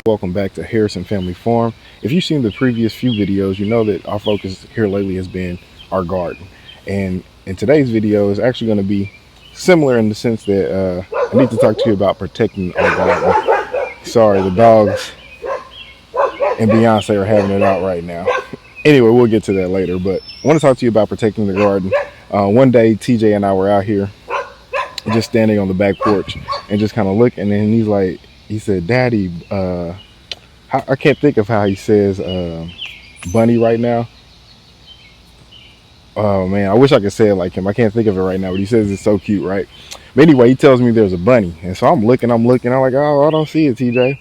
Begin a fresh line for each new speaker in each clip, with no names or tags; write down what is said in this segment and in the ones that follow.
Welcome back to Harrison Family Farm. If you've seen the previous few videos, you know that our focus here lately has been our garden. And in today's video is actually going to be similar in the sense that I need to talk to you about protecting our garden. Sorry, the dogs and Beyonce are having it out right now. Anyway, we'll get to that later, but I want to talk to you about protecting the garden. One day, TJ and I were out here just standing on the back porch and just kind of looking, and he said, Daddy, I can't think of how he says bunny right now. Oh man, I wish I could say it like him. I can't think of it right now, but he says it's so cute, right? But anyway, he tells me there's a bunny, and so I'm looking. I'm like, oh, I don't see it, TJ.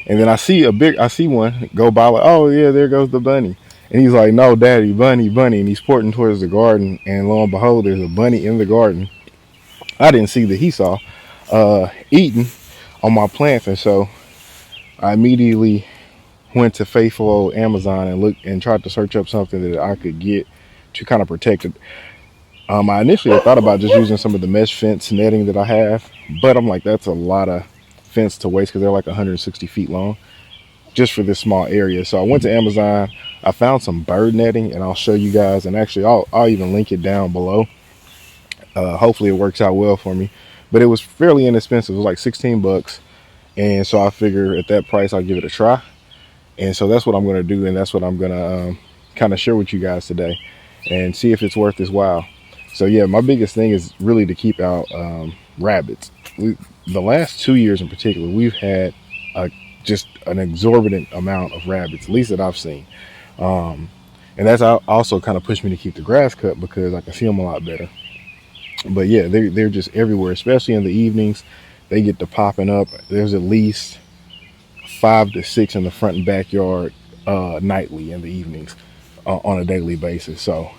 And then I see one go by, like, oh yeah, there goes the bunny. And he's like, no, Daddy, bunny, bunny, and he's pointing towards the garden, and lo and behold, there's a bunny in the garden. I didn't see that he saw eating on my plants, and so I immediately went to faithful old Amazon and looked and tried to search up something that I could get to kind of protect it. I initially thought about just using some of the mesh fence netting that I have, but I'm like, that's a lot of fence to waste because they're like 160 feet long just for this small area. So I went to Amazon, I found some bird netting, and I'll show you guys, and actually I'll even link it down below. Hopefully it works out well for me, but it was fairly inexpensive. It was like 16 bucks. And so I figure at that price, I'll give it a try. And so that's what I'm going to do. And that's what I'm going to kind of share with you guys today and see if it's worth this while. So yeah, my biggest thing is really to keep out rabbits. The last 2 years in particular, we've had just an exorbitant amount of rabbits, at least that I've seen. And that's also kind of pushed me to keep the grass cut because I can see them a lot better. But yeah, they're just everywhere, especially in the evenings. They get to popping up. There's at least 5 to 6 in the front and backyard nightly in the evenings on a daily basis. So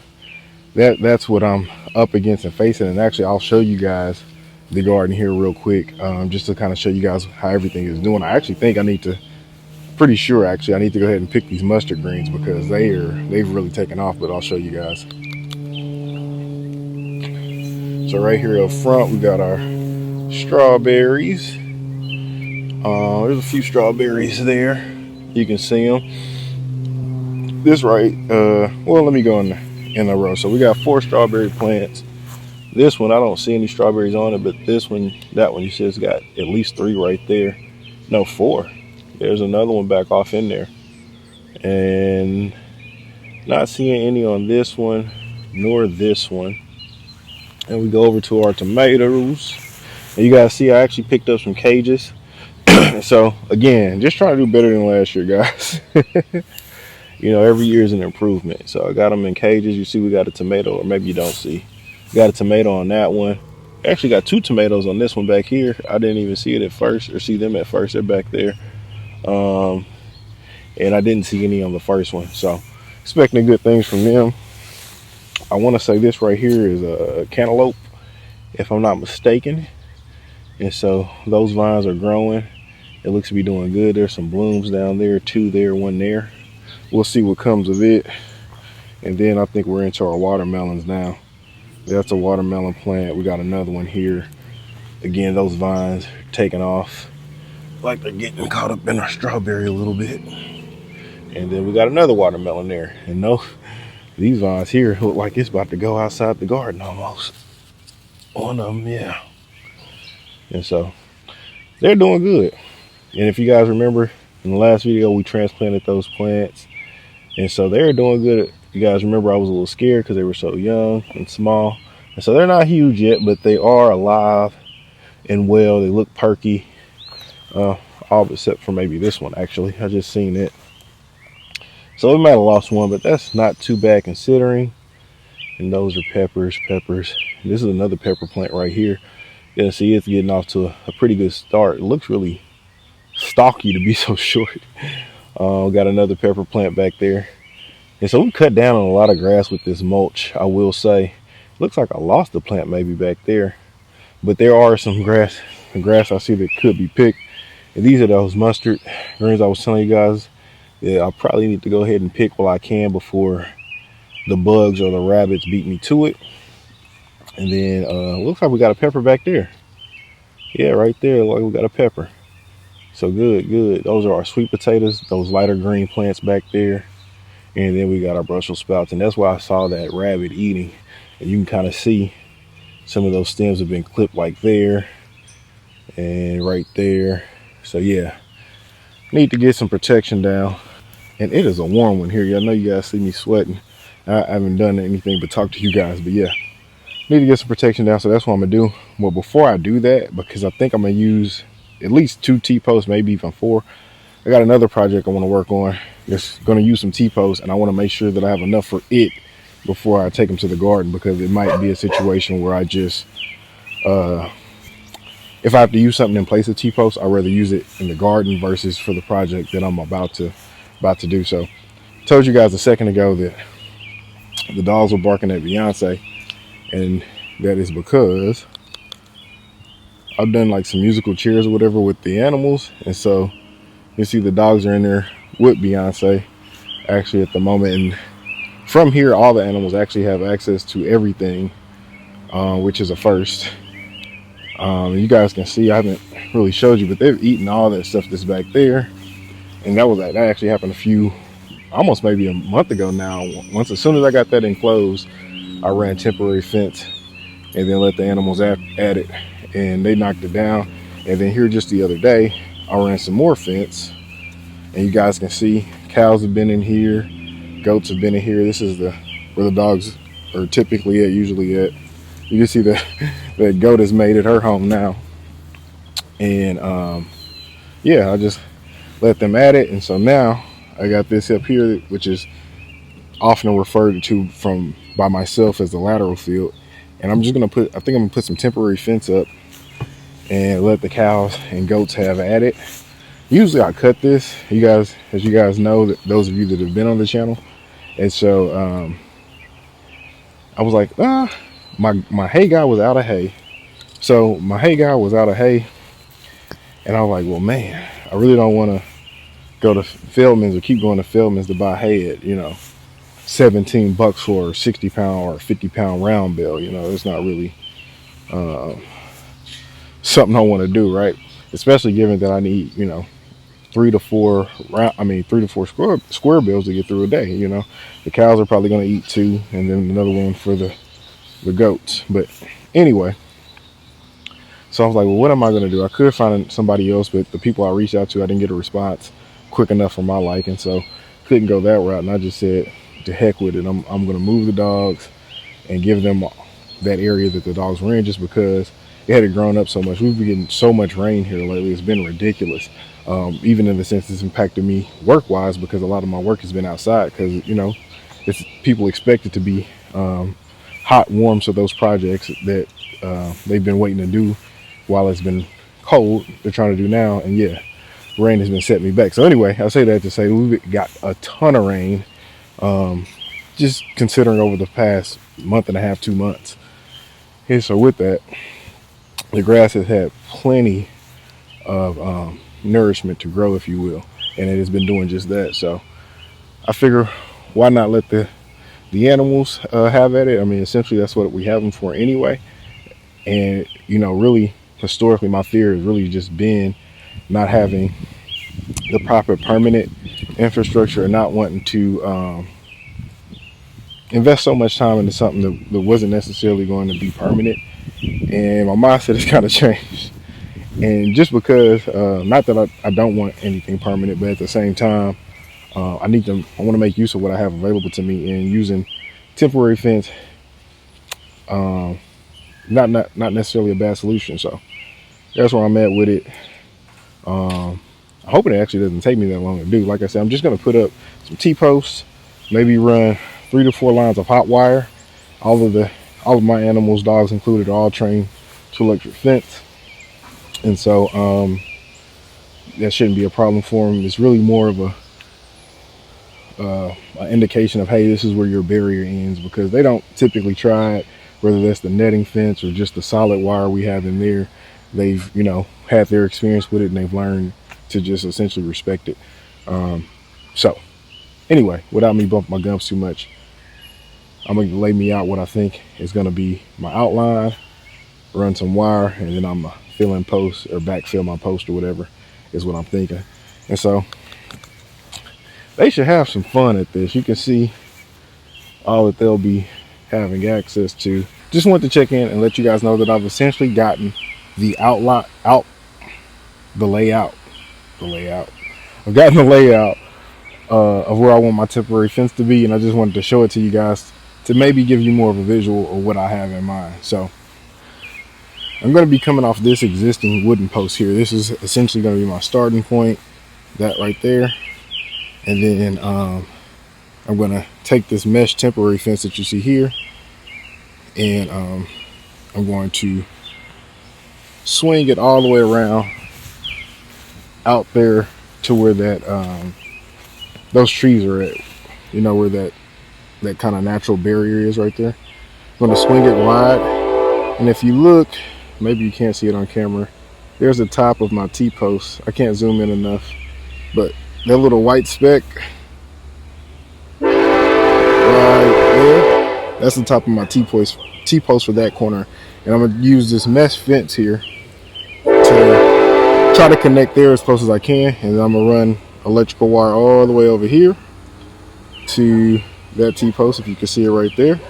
that's what I'm up against and facing. And actually, I'll show you guys the garden here real quick, just to kind of show you guys how everything is doing. I actually think I need to go ahead and pick these mustard greens because they've really taken off, but I'll show you guys. So right here up front, we got our strawberries. There's a few strawberries there. You can see them. This right, well, let me go in a row. So we got 4 strawberry plants. This one, I don't see any strawberries on it, but that one, you see it's got at least 3 right there. No, 4. There's another one back off in there. And not seeing any on this one, nor this one. And we go over to our tomatoes. And you guys see I actually picked up some cages. So again, just trying to do better than last year, guys. You know, every year is an improvement. So I got them in cages. You see we got a tomato, or maybe you don't see. We got a tomato on that one. Actually got 2 tomatoes on this one back here. I didn't even see it at first, or see them at first. They're back there. And I didn't see any on the first one. So expecting good things from them. I want to say this right here is a cantaloupe, if I'm not mistaken. And so those vines are growing. It looks to be doing good. There's some blooms down there, 2 there, 1 there. We'll see what comes of it. And then I think we're into our watermelons now. That's a watermelon plant. We got another one here. Again, those vines are taking off like they're getting caught up in our strawberry a little bit. And then we got another watermelon there. And these vines here look like it's about to go outside the garden almost. One of them, yeah. And so they're doing good. And if you guys remember in the last video, we transplanted those plants. And so they're doing good. You guys remember I was a little scared because they were so young and small. And so they're not huge yet, but they are alive and well. They look perky. All except for maybe this one, actually. I just seen it. So we might have lost one, but that's not too bad considering. And those are peppers. This is another pepper plant right here. You can see it's getting off to a pretty good start. It looks really stocky to be so short. Got another pepper plant back there. And so we cut down on a lot of grass with this mulch, I will say. Looks like I lost the plant maybe back there. But there are some grass I see that could be picked. And these are those mustard greens I was telling you guys that I probably need to go ahead and pick while I can before the bugs or the rabbits beat me to it. And then looks like we got a pepper back there. Yeah, right there, like we got a pepper. So good, good. Those are our sweet potatoes, those lighter green plants back there. And then we got our Brussels sprouts. And that's why I saw that rabbit eating. And you can kind of see some of those stems have been clipped like there and right there. So yeah, need to get some protection down. And it is a warm one here. I know you guys see me sweating. I haven't done anything but talk to you guys, but yeah, need to get some protection down. So that's what I'm gonna do. Well, before I do that, because I think I'm gonna use at least 2 T-posts, maybe even 4. I got another project I want to work on. It's going to use some T-posts, and I want to make sure that I have enough for it before I take them to the garden, because it might be a situation where I just, if I have to use something in place of T-posts, I'd rather use it in the garden versus for the project that I'm about to do. So, I told you guys a second ago that the dogs were barking at Beyonce, and that is because I've done like some musical chairs or whatever with the animals, and so you see the dogs are in there with Beyonce actually at the moment. And from here, all the animals actually have access to everything, which is a first. You guys can see, I haven't really showed you, but they've eaten all that stuff that's back there. And that actually happened almost maybe a month ago now. Once, as soon as I got that enclosed, I ran temporary fence and then let the animals at it, and they knocked it down. And then here just the other day, I ran some more fence, and you guys can see cows have been in here, goats have been in here. This is where the dogs are typically usually at. You can see that that goat has made it her home now, and yeah, I just let them at it. And so now I got this up here, which is often referred to by myself as the lateral field, and I'm just gonna I think I'm gonna put some temporary fence up and let the cows and goats have at it. Usually I cut this, as you guys know, those of you that have been on the channel. And so I was like, my hay guy was out of hay. So my hay guy was out of hay, and I was like, well, man, I really don't want to go to Feldman's or keep going to Feldman's to buy hay at, $17 for a 60-pound or 50-pound round bale. It's not really something I want to do, right? Especially given that I need, 3 to 4 square bills to get through a day. The cows are probably going to eat 2, and then another one for the goats. But anyway, so I was like, well, what am I going to do? I could find somebody else, but the people I reached out to, I didn't get a response quick enough for my liking, so couldn't go that route. And I just said, to heck with it. I'm going to move the dogs and give them that area that the dogs were in, just because it had grown up so much. We've been getting so much rain here lately. It's been ridiculous. Even in the sense it's impacted me work-wise, because a lot of my work has been outside, because, it's people expect it to be hot, warm, so those projects that they've been waiting to do while it's been cold, they're trying to do now. And yeah, rain has been setting me back. So anyway, I say that to say we've got a ton of rain, just considering over the past month and a half, 2 months. And so with that, the grass has had plenty of nourishment to grow, if you will, and it has been doing just that. So I figure, why not let the animals have at it? I mean, essentially that's what we have them for anyway. And really historically, my fear has really just been not having the proper permanent infrastructure, and not wanting to invest so much time into something that wasn't necessarily going to be permanent. And my mindset has kind of changed. And just because, not that I don't want anything permanent, but at the same time, I want to make use of what I have available to me, and using temporary fence, not necessarily a bad solution. So that's where I'm at with it. I'm hoping it actually doesn't take me that long to do. Like I said, I'm just going to put up some T-posts, maybe run 3 to 4 lines of hot wire. All of my animals, dogs included, are all trained to electric fence. And so that shouldn't be a problem for them. It's really more of an indication of, hey, this is where your barrier ends, because they don't typically try it, whether that's the netting fence or just the solid wire we have in there. They've, had their experience with it, and they've learned to just essentially respect it. So anyway, without me bumping my gums too much, I'm going to lay me out what I think is going to be my outline, run some wire, and then I'm going to fill in post or backfill my post or whatever. is what I'm thinking. And so they should have some fun at this. You can see all that they'll be having access to. Just wanted to check in and let you guys know that I've essentially gotten the layout. I've gotten the layout of where I want my temporary fence to be, and I just wanted to show it to you guys to maybe give you more of a visual of what I have in mind. So I'm going to be coming off this existing wooden post here. This is essentially going to be my starting point, that right there. And then I'm going to take this mesh temporary fence that you see here, and I'm going to swing it all the way around out there to where that those trees are at, you know, where that kind of natural barrier is right there. I'm going to swing it wide, and if you look, maybe you can't see it on camera, there's the top of my T-post. I can't zoom in enough, but that little white speck right there, that's the top of my T-post for that corner. And I'm going to use this mesh fence here to try to connect there as close as I can, and then I'm going to run electrical wire all the way over here to that T-post, if you can see it right there.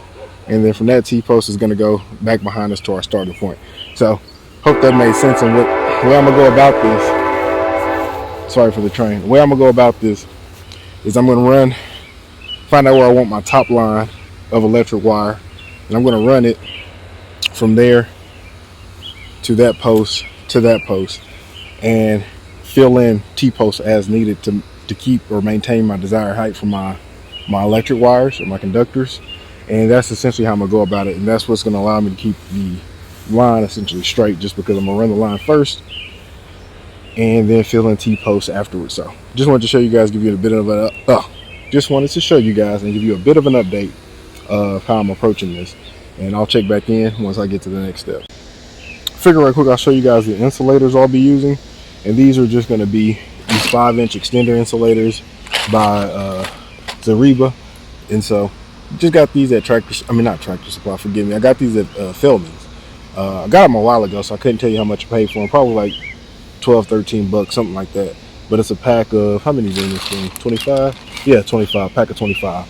And then from that T-post is going to go back behind us to our starting point. So hope that made sense. And the way I'm going to go about this, sorry for the train, the way I'm going to go about this is I'm going to find out where I want my top line of electric wire, and I'm going to run it from there to that post, and fill in T-posts as needed to keep or maintain my desired height for my electric wires or my conductors. And that's essentially how I'm gonna go about it, and that's what's gonna allow me to keep the line essentially straight, just because I'm gonna run the line first and then fill in T-posts afterwards. So just wanted to show you guys, give you a bit of just wanted to show you guys and give you a bit of an update of how I'm approaching this, and I'll check back in once I get to the next step. Figure right quick, I'll show you guys the insulators I'll be using, and these are just going to be these 5-inch extender insulators by Zariba. And so just got these at not Tractor Supply, forgive me, I got these at Feldman's. I got them a while ago, so I couldn't tell you how much I paid for them. Probably like 12-13 bucks, something like that. But it's a pack of, how many is in this thing, 25? Yeah, 25, pack of 25.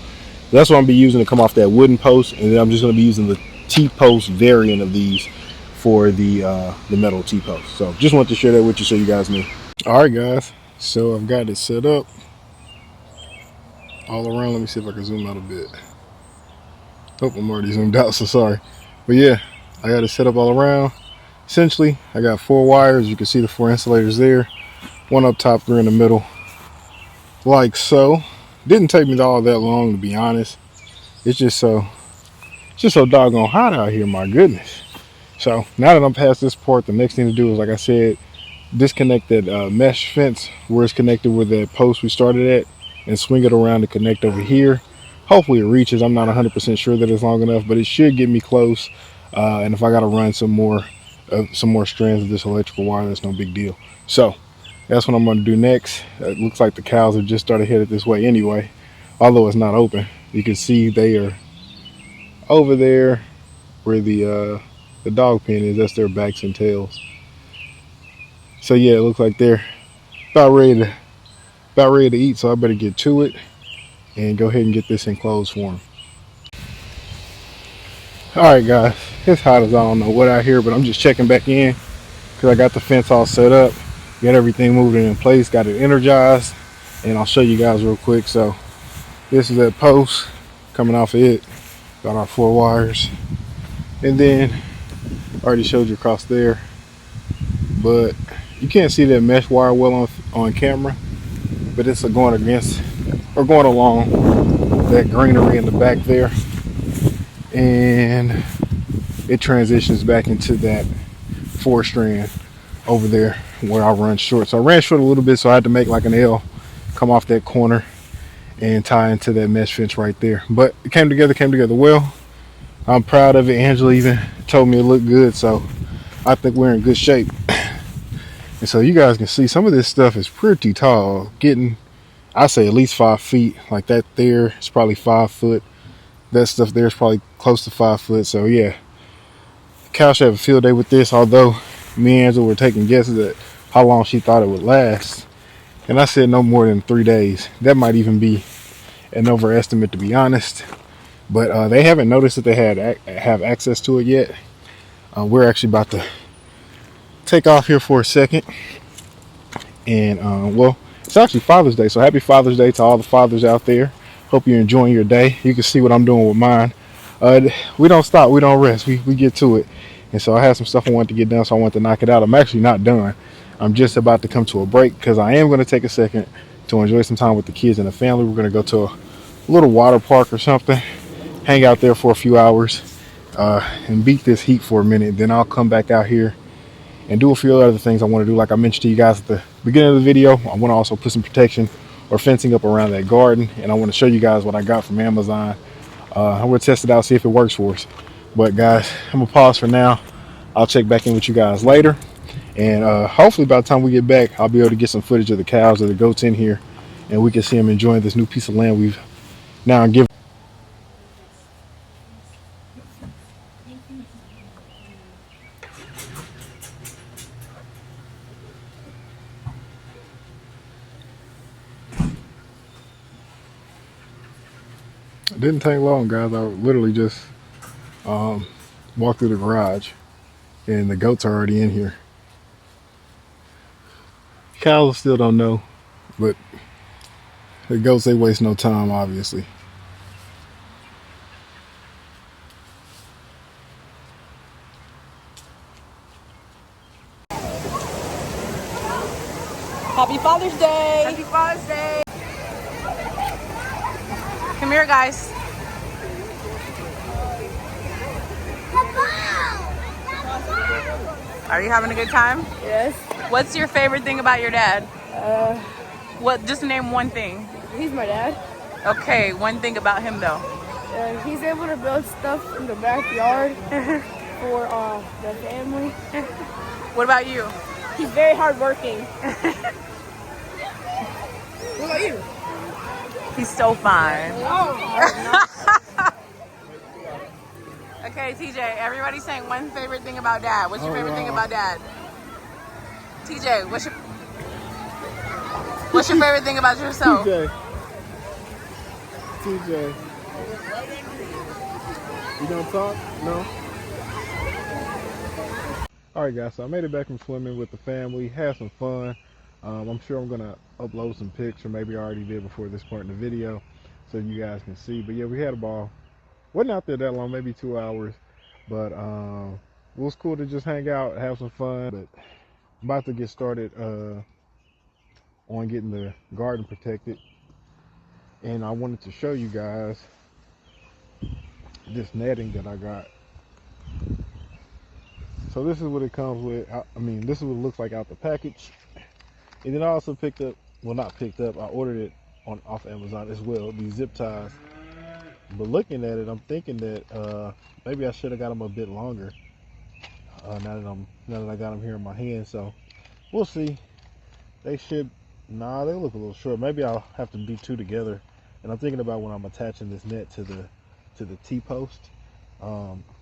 That's what I'm be using to come off that wooden post, and then I'm just going to be using the T-post variant of these for the metal T-post. So just wanted to share that with you so you guys knew. All right, guys, so I've got it set up all around. Let me see if I can zoom out a bit. Oh, I'm already zoomed out, so sorry. But yeah, I got it set up all around. Essentially, I got 4 wires. You can see the 4 insulators there. 1 up top, 3 in the middle, like so. Didn't take me all that long, to be honest. It's just so doggone hot out here, my goodness. So now that I'm past this part, the next thing to do is, like I said, disconnect that mesh fence where it's connected with that post we started at, and swing it around to connect over here. Hopefully it reaches. I'm not 100% sure that it's long enough, but it should get me close. And if I got to run some more strands of this electrical wire, that's no big deal. So that's what I'm going to do next. It looks like the cows have just started headed this way anyway, although it's not open. You can see they are over there where the dog pen is. That's their backs and tails. So yeah, it looks like they're about ready to eat, so I better get to it and go ahead and get this enclosed for them. Alright guys, it's hot as I don't know what out here, but I'm just checking back in because I got the fence all set up, got everything moving in place, got it energized, and I'll show you guys real quick. So this is that post coming off of it, got our 4 wires, and then I already showed you across there, but you can't see that mesh wire well on camera, but it's going along that greenery in the back there, and it transitions back into that 4 strand over there where I run short. So I ran short a little bit, so I had to make like an L, come off that corner and tie into that mesh fence right there. But it came together well. I'm proud of it. Angela even told me it looked good, so I think we're in good shape. And so you guys can see some of this stuff is pretty tall, getting, I say, at least 5 feet. Like that there is probably 5 foot. That stuff there is probably close to 5 foot. So yeah, the cow should have a field day with this, although me and Angela were taking guesses at how long she thought it would last. And I said no more than 3 days. That might even be an overestimate, to be honest. But they haven't noticed that they have access to it yet. We're actually about to take off here for a second. And well, it's actually Father's Day, so happy Father's Day to all the fathers out there. Hope you're enjoying your day. You can see what I'm doing with mine. We don't stop, we don't rest, we get to it. And so I had some stuff I wanted to get done, so I wanted to knock it out. I'm actually not done. I'm just about to come to a break because I am going to take a second to enjoy some time with the kids and the family. We're going to go to a little water park or something, hang out there for a few hours, and beat this heat for a minute. Then I'll come back out here and do a few other things I want to do. Like I mentioned to you guys at the beginning of the video, I want to also put some protection or fencing up around that garden, and I want to show you guys what I got from Amazon. I'm going to test it out, see if it works for us. But guys, I'm going to pause for now. I'll check back in with you guys later, and hopefully by the time we get back, I'll be able to get some footage of the cows or the goats in here, and we can see them enjoying this new piece of land we've now given. It didn't take long, guys. I literally just walked through the garage, and the goats are already in here. Cows still don't know, but the goats, they waste no time, obviously.
Happy Father's Day!
Happy Father's Day!
Come here, guys. Are you having a good time?
Yes.
What's your favorite thing about your dad? What? Just name one thing.
He's my dad.
Okay, one thing about him though.
He's able to build stuff in the backyard for the family.
What about you?
He's very hardworking. What about you?
He's so fine.
Oh,
Okay, TJ, everybody's saying one favorite thing about dad. What's your favorite thing about dad? TJ, what's your favorite thing about yourself?
TJ, you gonna talk? No? Alright guys, so I made it back from swimming with the family, had some fun. I'm sure I'm gonna upload some pics, or maybe I already did before this part in the video, so you guys can see. But yeah, we had a ball. Wasn't out there that long, maybe 2 hours, but it was cool to just hang out, have some fun. But I'm about to get started on getting the garden protected, and I wanted to show you guys this netting that I got. So this is what it comes with. I mean, this is what it looks like out the package. And then I also picked up, well, not picked up, I ordered it off Amazon as well, these zip ties. But looking at it, I'm thinking that maybe I should have got them a bit longer. Now that I got them here in my hand, so we'll see. They should, nah, they look a little short. Maybe I'll have to be two together. And I'm thinking about when I'm attaching this net to the T-post.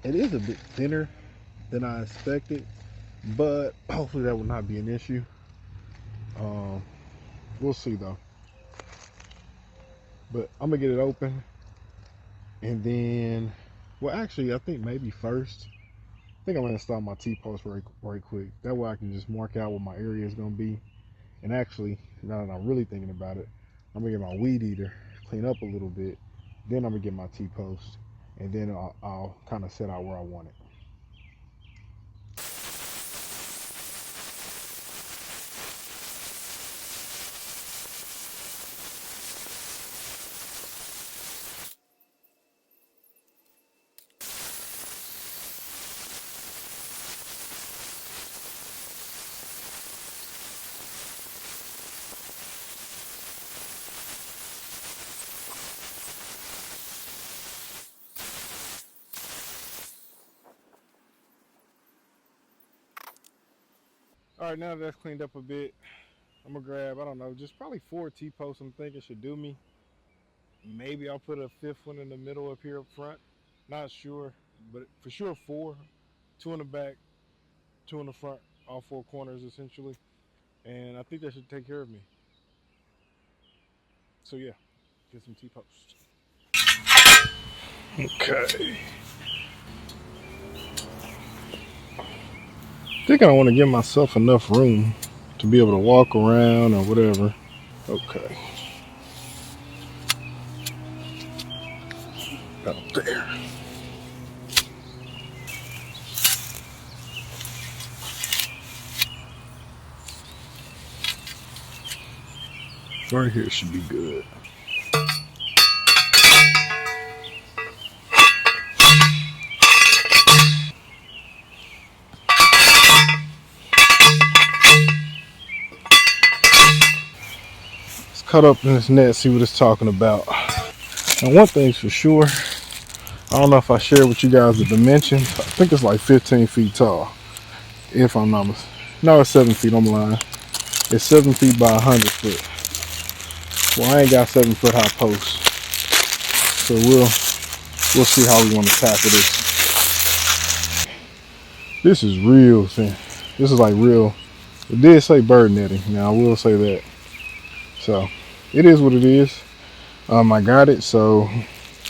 It is a bit thinner than I expected, but hopefully that will not be an issue. We'll see though. But I'm gonna get it open, and then, well, actually, I think maybe first, I think I'm gonna install my T-post right quick. That way I can just mark out what my area is gonna be. And actually, now that I'm really thinking about it, I'm gonna get my weed eater, clean up a little bit, then I'm gonna get my T-post, and then I'll kind of set out where I want it. All right, now that that's cleaned up a bit, I'm gonna grab, I don't know, just probably 4 T-posts. I'm thinking should do me. Maybe I'll put a 5th one in the middle up here up front. Not sure, but for sure 4. 2 in the back, 2 in the front, all 4 corners essentially. And I think that should take care of me. So yeah, get some T-posts. Okay. I think I want to give myself enough room to be able to walk around or whatever. Okay. Out there. Right here should be good. Let's cut up in this net, see what it's talking about. Now, one thing's for sure, I don't know if I shared with you guys the dimensions. I think it's like 15 feet tall, if I'm not mistaken. No, it's 7 feet, I'm lying. It's 7 feet by 100 foot. Well, I ain't got 7 foot high posts, so we'll see how we want to tackle this. This is real thin. This is like real. It did say bird netting. Now I will say that. So it is what it is. I got it, so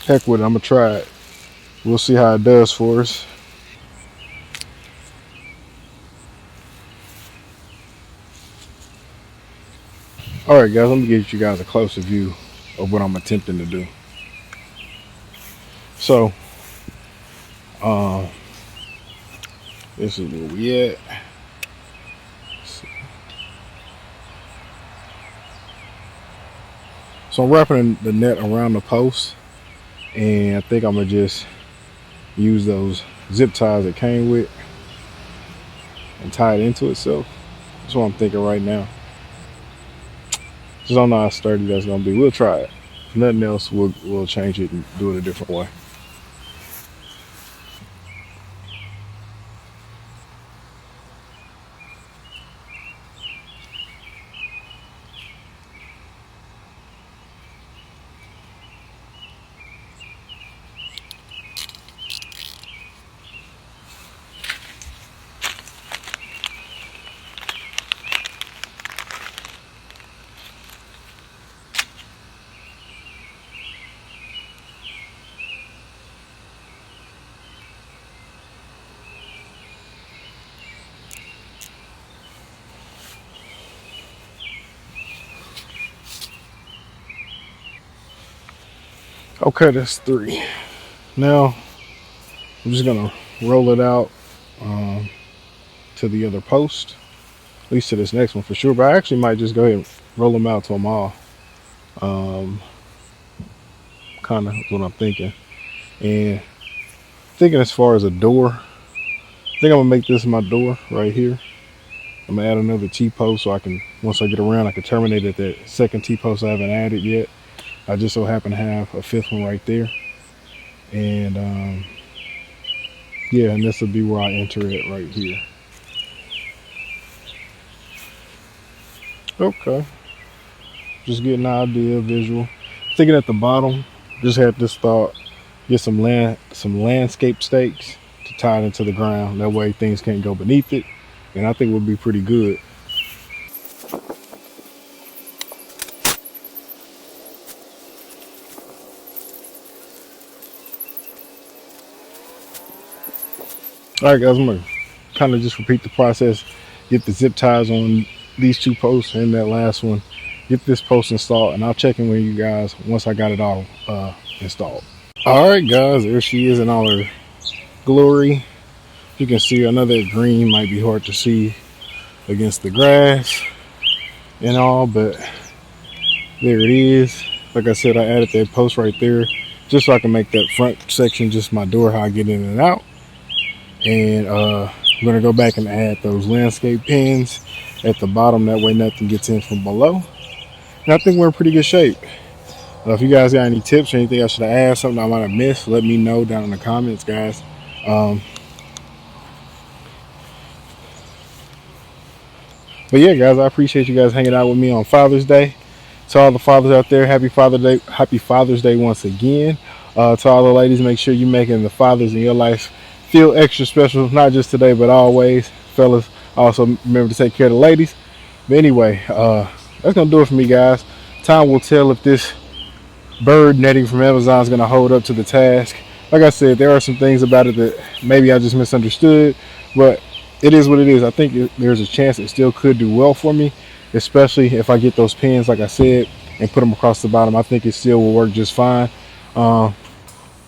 heck with it. I'm gonna try it. We'll see how it does for us. All right, guys. Let me get you guys a closer view of what I'm attempting to do. So, this is where we at. So I'm wrapping the net around the post, and I think I'm gonna just use those zip ties it came with and tie it into itself. That's what I'm thinking right now. Just don't know how sturdy that's gonna be. We'll try it. If nothing else, we'll change it and do it a different way. Okay, that's 3. Now I'm just gonna roll it out to the other post, at least to this next one for sure. But I actually might just go ahead and roll them out to them all. Kind of what I'm thinking. And thinking as far as a door, I think I'm gonna make this my door right here. I'm gonna add another T-post so I can, once I get around, I can terminate at that second T-post I haven't added yet. I just so happen to have a 5th one right there. And yeah, and this will be where I enter it right here. Okay, just getting an idea, visual. Thinking at the bottom, just had this thought: get some landscape stakes to tie it into the ground. That way things can't go beneath it, and I think we'll be pretty good. All right, guys, I'm gonna kind of just repeat the process. Get the zip ties on these 2 posts and that last one. Get this post installed, and I'll check in with you guys once I got it all installed. All right, guys, there she is in all her glory. You can see, I know that green might be hard to see against the grass and all, but there it is. Like I said, I added that post right there just so I can make that front section just my door, how I get in and out. And I'm gonna go back and add those landscape pins at the bottom, that way nothing gets in from below. And I think we're in pretty good shape. If you guys got any tips or anything I should have asked, something I might have missed, let me know down in the comments, guys. But yeah, guys, I appreciate you guys hanging out with me on Father's Day. To all the fathers out there, happy Father's Day once again. To all the ladies, make sure you're making the fathers in your life feel extra special, not just today but always. Fellas, also remember to take care of the ladies. But anyway, that's gonna do it for me, guys. Time will tell if this bird netting from Amazon is gonna hold up to the task. Like I said, there are some things about it that maybe I just misunderstood, but it is what it is. I think there's a chance it still could do well for me, especially if I get those pins, like I said, and put them across the bottom. I think it still will work just fine. But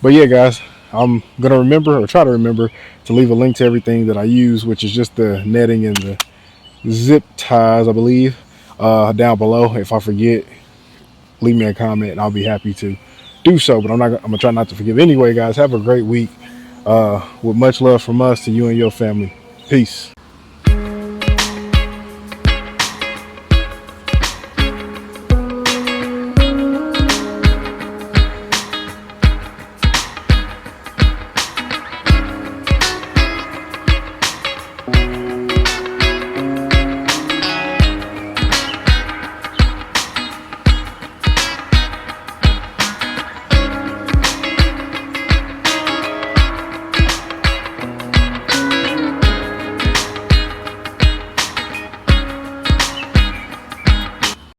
yeah, guys, I'm gonna remember or try to remember to leave a link to everything that I use, which is just the netting and the zip ties, I believe, down below. If I forget, leave me a comment and I'll be happy to do so. But I'm gonna try not to forgive. Anyway, guys, have a great week. With much love from us to you and your family. Peace.